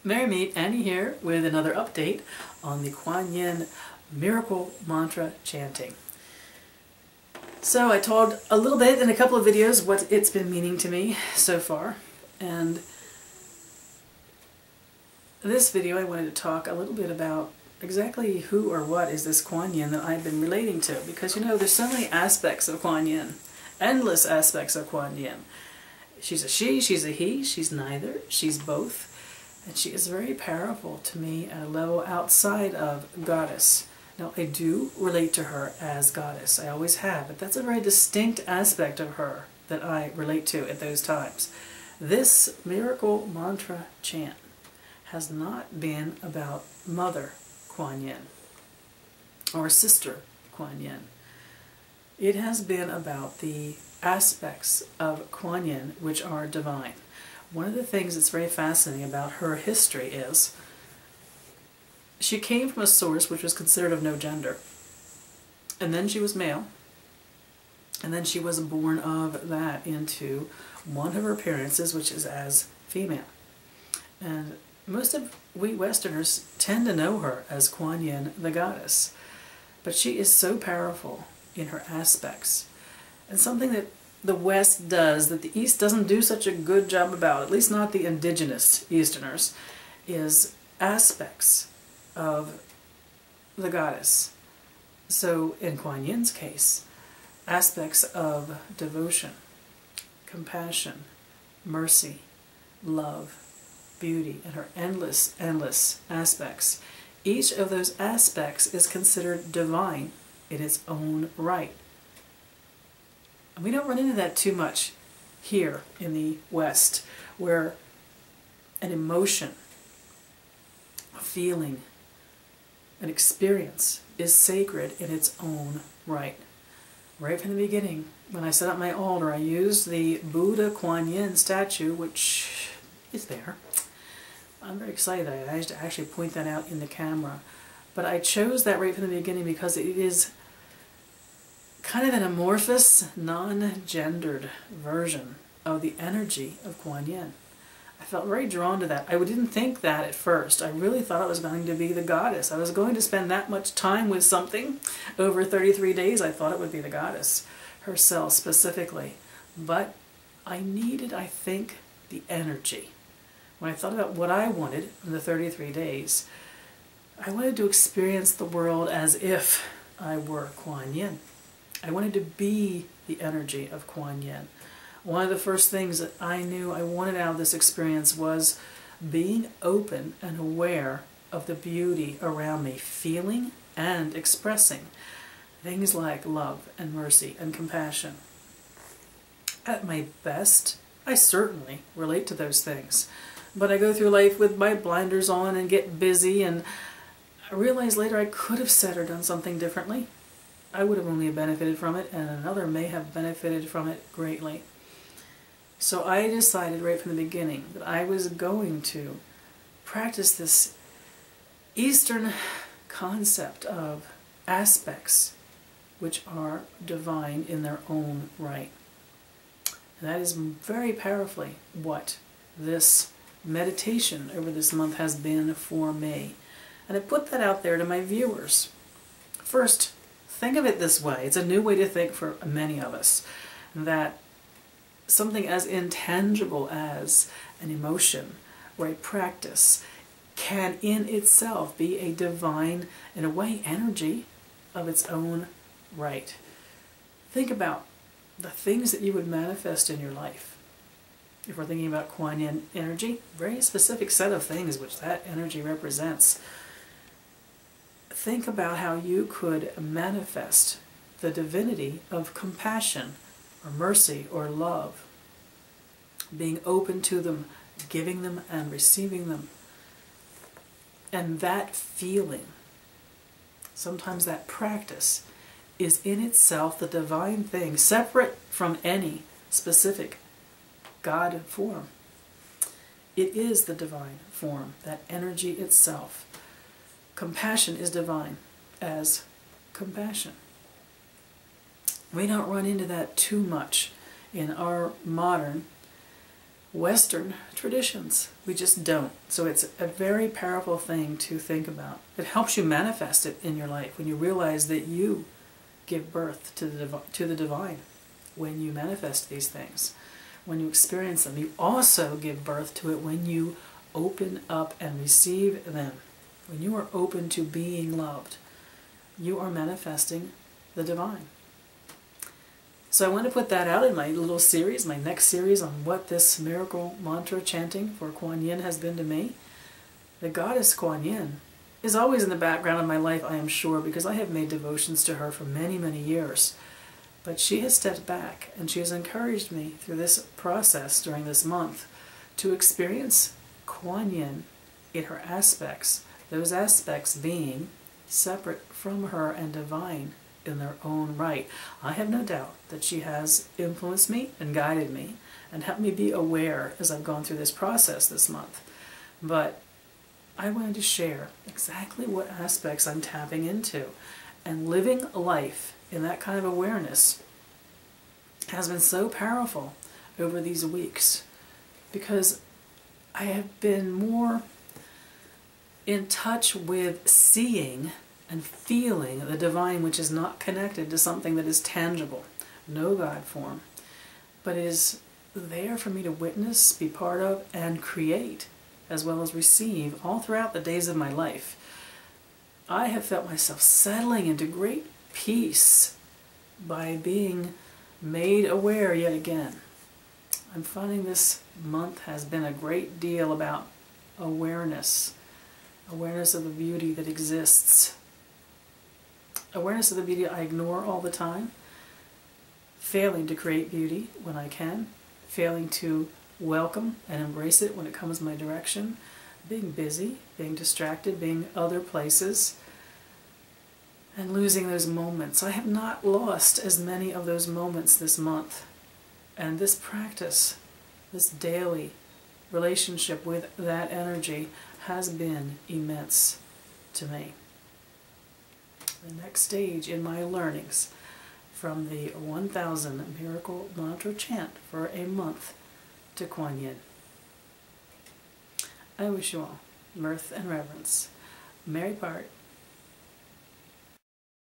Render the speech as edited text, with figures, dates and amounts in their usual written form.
Mary Meet, Annie here with another update on the Kuan Yin miracle mantra chanting. So I talked a little bit in a couple of videos what it's been meaning to me so far, and this video I wanted to talk a little bit about exactly who or what is this Kuan Yin that I've been relating to, because you know there's so many aspects of Kuan Yin, endless aspects of Kuan Yin. She's a she, she's a he, she's neither, she's both. And she is very powerful to me at a level outside of goddess. Now, I do relate to her as goddess. I always have, but that's a very distinct aspect of her that I relate to at those times. This miracle mantra chant has not been about Mother Kuan Yin or Sister Kuan Yin. It has been about the aspects of Kuan Yin which are divine. One of the things that's very fascinating about her history is she came from a source which was considered of no gender. And then she was male. And then she was born of that into one of her appearances, which is as female. And most of we Westerners tend to know her as Kuan Yin, the goddess. But she is so powerful in her aspects. And something that the West does that the East doesn't do such a good job about, at least not the indigenous Easterners, is aspects of the goddess. So in Kuan Yin's case, aspects of devotion, compassion, mercy, love, beauty, and her endless aspects. Each of those aspects is considered divine in its own right. And we don't run into that too much here in the West, where an emotion, a feeling, an experience is sacred in its own right. Right from the beginning, when I set up my altar, I used the Buddha Kuan Yin statue, which is there. I'm very excited that I actually point that out in the camera. But I chose that right from the beginning because it is kind of an amorphous, non-gendered version of the energy of Kuan Yin. I felt very drawn to that. I didn't think that at first. I really thought it was going to be the goddess. I was going to spend that much time with something. Over 33 days I thought it would be the goddess herself specifically. But I needed, I think, the energy. When I thought about what I wanted in the 33 days, I wanted to experience the world as if I were Kuan Yin. I wanted to be the energy of Kuan Yin. One of the first things that I knew I wanted out of this experience was being open and aware of the beauty around me, feeling and expressing things like love and mercy and compassion. At my best, I certainly relate to those things, but I go through life with my blinders on and get busy, and I realize later I could have said or done something differently. I would have only benefited from it, and another may have benefited from it greatly. So I decided right from the beginning that I was going to practice this Eastern concept of aspects which are divine in their own right. And that is very powerfully what this meditation over this month has been for me. And I put that out there to my viewers. First, think of it this way. It's a new way to think for many of us, that something as intangible as an emotion or a practice can in itself be a divine, in a way, energy of its own right. Think about the things that you would manifest in your life. If we're thinking about Kuan Yin energy, very specific set of things which that energy represents. Think about how you could manifest the divinity of compassion or mercy or love, being open to them, giving them and receiving them. And that feeling, sometimes that practice, is in itself the divine thing, separate from any specific God form. It is the divine form, that energy itself. Compassion is divine as compassion. We don't run into that too much in our modern Western traditions. We just don't. So it's a very powerful thing to think about. It helps you manifest it in your life when you realize that you give birth to the divine. When you manifest these things, when you experience them, you also give birth to it when you open up and receive them. When you are open to being loved, you are manifesting the divine. So I want to put that out in my little series, my next series on what this miracle mantra chanting for Kuan Yin has been to me. The goddess Kuan Yin is always in the background of my life, I am sure, because I have made devotions to her for many, many years. But she has stepped back, and she has encouraged me through this process during this month to experience Kuan Yin in her aspects, those aspects being separate from her and divine in their own right. I have no doubt that she has influenced me and guided me and helped me be aware as I've gone through this process this month. But I wanted to share exactly what aspects I'm tapping into, and living life in that kind of awareness has been so powerful over these weeks because I have been more in touch with seeing and feeling the divine, which is not connected to something that is tangible, no God form, but is there for me to witness, be part of, and create, as well as receive all throughout the days of my life. I have felt myself settling into great peace by being made aware yet again. I'm finding this month has been a great deal about awareness. Awareness of the beauty that exists. Awareness of the beauty I ignore all the time. Failing to create beauty when I can. Failing to welcome and embrace it when it comes my direction. Being busy, being distracted, being other places. And losing those moments. I have not lost as many of those moments this month. And this practice, this daily relationship with that energy has been immense to me. The next stage in my learnings from the 1000 Miracle Mantra Chant for a month to Kuan Yin. I wish you all mirth and reverence. Mary Part,